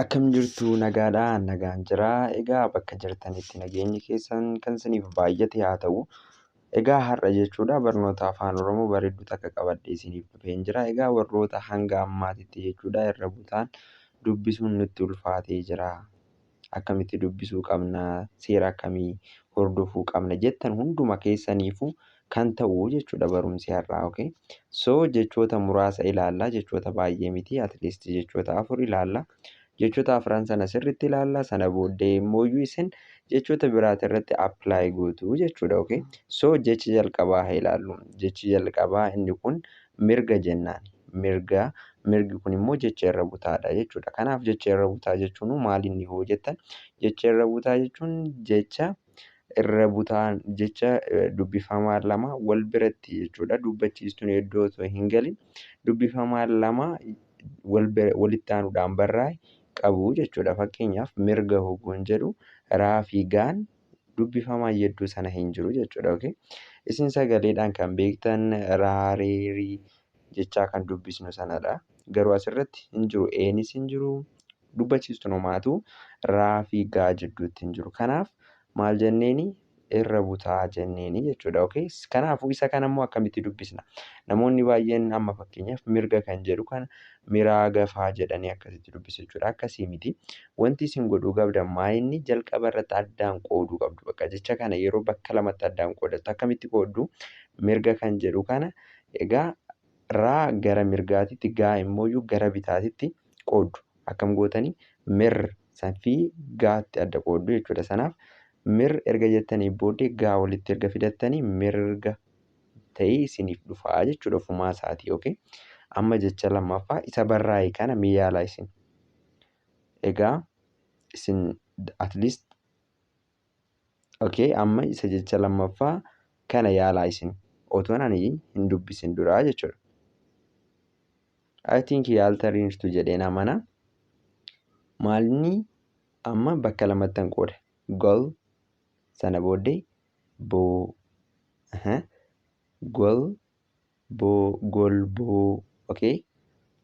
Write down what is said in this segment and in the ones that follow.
Akkam jirtu nagaadhaa? Nagaan jiraa. Egaa bakka jirtanitti nageenyi keessan kan isiniif baay'ate haa ta'u. Egaa har'a jechuudha barnoota afaan Oromoo bareedduu takka qabadhee isiniif dhufeen jira. Egaa warroota hanga ammaatitti jechuudha irra butaan dubbisuun nutti ulfaatee jira. Akkamitti dubbisuu qabna? Seera akkamii hordofuu qabna? Jettan hunduma keessaniifuu kan ta'u jechuudha barumsi har'aa. Okay? So jechoota muraasa ilaallaa. Jechoota baay'ee miti. Atleast jechoota 4 ilaallaa. Jechoota 4 sana sirriitti ilaallaa. Sana booddee immoo isin jechoota biraati irratti apply gootu jechuudha. Okay? So jechi jalqabaa haa ilaallu. Jechi jalqabaa inni kun mirga jennaan. Mirgi kun immoo jecha irra butaadha jechuudha. Kanaaf jecha irra butaa jechuun maal inni hoo jettan? Jecha irra butaa jechuun jecha irra butaan jecha dubbifamaan lama wal biratti jechuudha. Dubbachiistuun iddoo osoo hin galin dubbifamaan lama walitti aanuudhaan barraa'e qabu jechuudha. Fakkeenyaaf mirga hogguun jedhu raa fi gaan dubbifamaan yedduu sana hin jiru jechuudha. Okay? Isin sagaleedhaan kan beektan raa, ree, rii jechaa kan dubbisnu sanadha. Garuu asirratti hin jiru. Eenis hin jiru. Dubbachiistuun homaatu raa fi gaa jidduutti hin jiru. Kanaaf maal jenneeni? Irra butaa jenneeni jechuudha. Okay? Kanaafuu isa kanammoo akkamitti dubbisna? Namoonni baay'een amma fakkeenyaaf mirga kan jedhu kana miraa gafaa jedhanii akkasitti dubbisu jechuudha. Akkasii miti. Wanti isin godhuu qabdan maayinni jalqaba irratti addaan qooduu qabdu. Bakka jecha kana yeroo bakka lamatti addaan qoodattu akkamitti qooddu? Mirga kan jedhu kana egaa raa gara mirgaatitti gaa immoo gara bitaatitti qooddu. Akkam gootanii mir fi gaatti adda qooddu jechuudha. Sanaaf mir erga jettanii booddee gaa walitti erga fidattanii mirga ta'ee isiniif dhufaa jechuudha ofumaa isaatii. Okay? Amma jecha lammaffaa isa barraa'e kana mee yaalaa isin. Egaa isin at least okay amma isa jecha lammaffaa kana yaalaa isin otoo ani hin dubbisin duraa jechuudha. I think yaaltaniirtu jedheen amana. Maalni amma bakka lamattan qooda. Gol sana booddee boo. Gol boo golboo. Okay?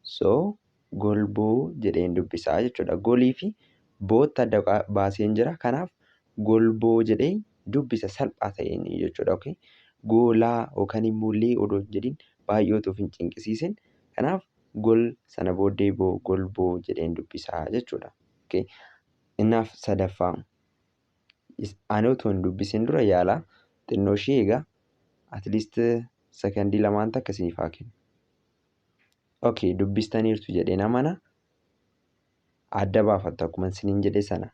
So golboo jedheen dubbisaa jechuudha. Golii fi bootti adda baaseen jira. Kanaaf golboo jedhee dubbisa salphaa ta'een jechuudha. Okay? Goolaa yookaan immoo lee odoo hin jedhin baay'ee otoo hin cinqisiisin. Kanaaf gol sana booddee boo golboo jedheen dubbisaa jechuudha. Okay? Innaaf sadaffaa ani otoo hin dubbisin dura yaalaa xinnoo ishee egaa at least sekondii lamaan takka isiniif haa kennu. Okay, dubbistaniirtu jedheen amana. Adda baafattu akkuma isiniin jedhe sana.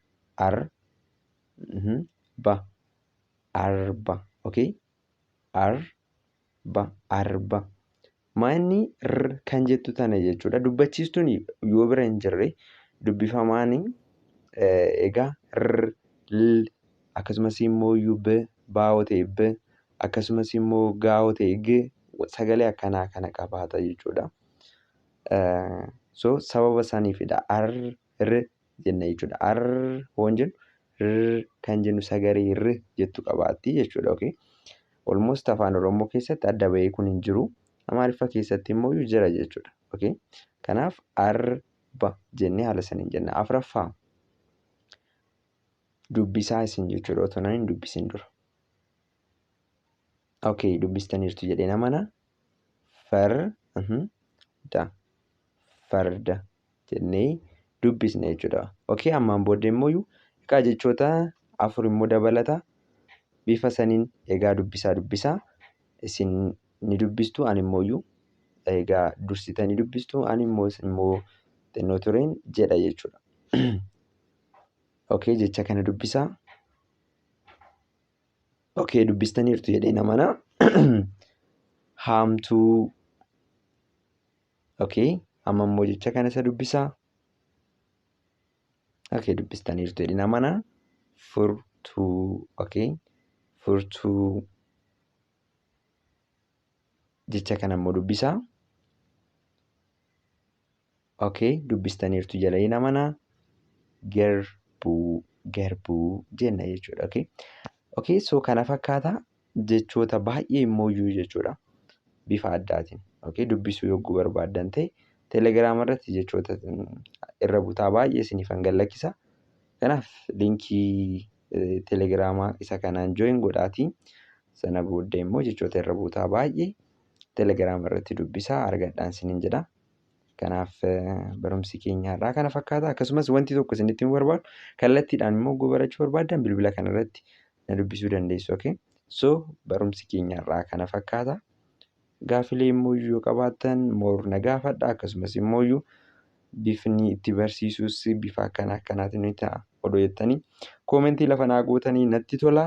Ba. Arba. Okay? Arba. Maanni kan jettu tana jechuudha. Dubbachiistuun yoo bira hin jirre dubbifamaan egaa l akkasumas immoo b baa'oo ta'e b akkasumas immoo gaa'oo ta'e g sagalee akkanaa kana qabaata jechuudha. So sababa saniifidha jenna jechuudha. Hoon jennu kan jennu sagalee jettu qabaatti jechuudha. Okay? Almost afaan Oromoo keessatti adda bahee kun hin jiru. Amaariffa keessatti immoo jira jechuudha. Okay? Kanaaf arba jennee haala saniin jenna. Afuraffaa dubbisaa isin jechuudha otoo hin dubbisin dura. Okay, dubbistaniirtu jedheen amana. Farda jennee dubbisna jechuudha. Okay, ammaan booddee immoo egaa jechoota 4 immoo dabalata. Bifa saniin egaa dubbisaa isin ni dubbistu ani immoo egaa dursitanii dubbistu ani immoo xinnoo tureen jedha jechuudha. Okay, jecha kana dubbisaa. Okay, dubbistaniirtu jedheen amana. Haamtuu. Okay, amma immoo jecha kana isa dubbisaa. Okay, dubbistaniirtu jedheen amana. Furtuu. Okay, furtuu. Jecha kana immoo dubbisaa. Okay, dubbistaniirtu jedheen amana. Garbuu jenna jechuudha. Okay? Okay, so kana fakkaata jechoota baay'ee immoo jechuudha bifa addaatiin. Okay? Dubbisuu yogguu barbaaddan ta'e Telegiraama irratti jechoota irra butaa baay'ee isiniifan gallakkisa. Kanaaf liinkii telegiraamaa isa kanaan jooyin godhaatii sana booddee immoo jechoota irra butaa baay'ee telegiraama irratti dubbisaa argadhaan isiniin jedha. Kanaaf barumsi keenya irraa kana fakkaata. Akkasumas wanti tokko isinitti himuu barbaadu kallattiidhaan immoo yoo barachuu barbaaddan bilbila kana irratti na dubbisuu dandeessu. Okay? So barumsi keenya irraa kana fakkaata. Gaafilee immoo yoo qabaattan moor na gaafadha. Akkasumas immoo bifni itti barsiisuus bifa akkanaatiin ni ta'a. Odoo jettanii koomentii lafa naa gootanii natti tola.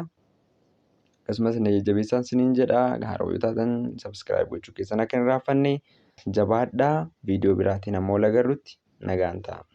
Akkasumas na jajjabeessaa isiniin jedha. Haaraa yoo taatan subscribe gochuu keessan akka hin irraanfanne jabaadhaa. Viidiyoo biraatiin ammoo wal agarrutti nagaan ta'a.